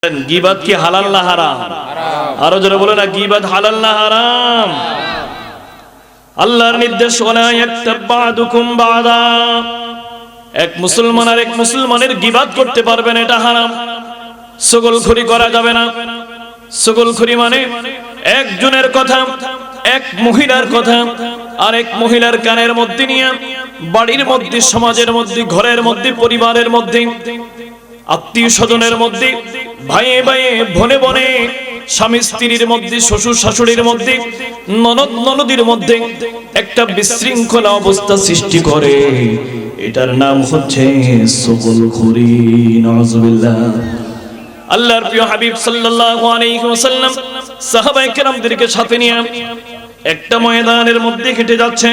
গীবাত কি হালাল না হারাম? আরো জোরে বলো না, গীবাত হালাল না হারাম? আল্লাহর নির্দেশ, ওয়ালা ইয়াত্তাবাদুকুম বাদা, এক মুসলমান আর এক মুসলমানের গীবাত করতে পারবে না, এটা হারাম। চগলখড়ি করা যাবে না। চগলখড়ি মানে একজনের কথা, এক মহিলার কথা আর এক মহিলার কানের মধ্যে নিয়ে বাড়ির মধ্যে, সমাজের মধ্যে, ঘরের মধ্যে, পরিবারের মধ্যে, আত্মীয় স্বজনের মধ্যে, ভাইয়ে ভাইয়ে, বনে বনে, স্বামী স্ত্রীর মধ্যে, শ্বশুর শাশুড়ির মধ্যে, ননদ ননদীর মধ্যে একটা বিশৃঙ্খলা অবস্থা সৃষ্টি করে, এটার নাম হচ্ছে চগলখড়ি। নাউজুবিল্লাহ। আল্লাহর প্রিয় হাবিব সাল্লাল্লাহু আলাইহি ওয়াসাল্লাম সাহাবায়ে কেরামদেরকে সাথে নিয়ে একটা ময়দানের মধ্যে হেঁটে যাচ্ছে।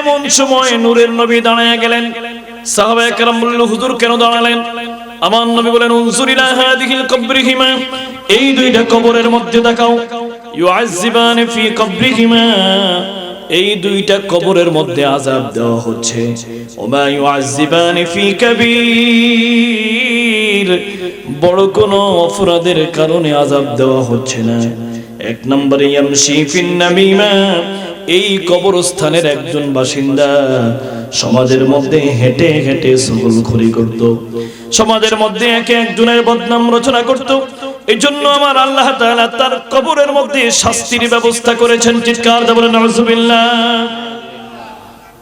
এমন সময় নূরের নবী দাঁড়ায় গেলেন। সাহাবায়ে কেরাম বলল, হুজুর কেন দাঁড়ালেন? আমার নবী বলেন, উনজুর ইলা হাদিহিল কবরিহিমা, এই দুইটা কবরের মধ্যে তাকাও। ইউআযিবানি ফি কবরিহিমা, এই দুইটা কবরের মধ্যে আযাব দেওয়া হচ্ছে। ওমা ইউআযিবানি ফি কাবীর, বড় কোন অপরাধের কারণে আযাব দেওয়া হচ্ছে না। এক নম্বরে ইয়ামশি ফিন নামিমা, এই কবরস্থানের একজন বাসিন্দা সমাজের মধ্যে হেঁটে হেঁটে চগলখড়ি করত, সমাজের মধ্যে একে একজনের বদনাম রচনা করত। এই জন্য আমার আল্লাহ তাআলা তার কবরের মধ্যে শাস্তির ব্যবস্থা করেছেন। চিৎকার দিয়ে বলেন নাউজুবিল্লাহ।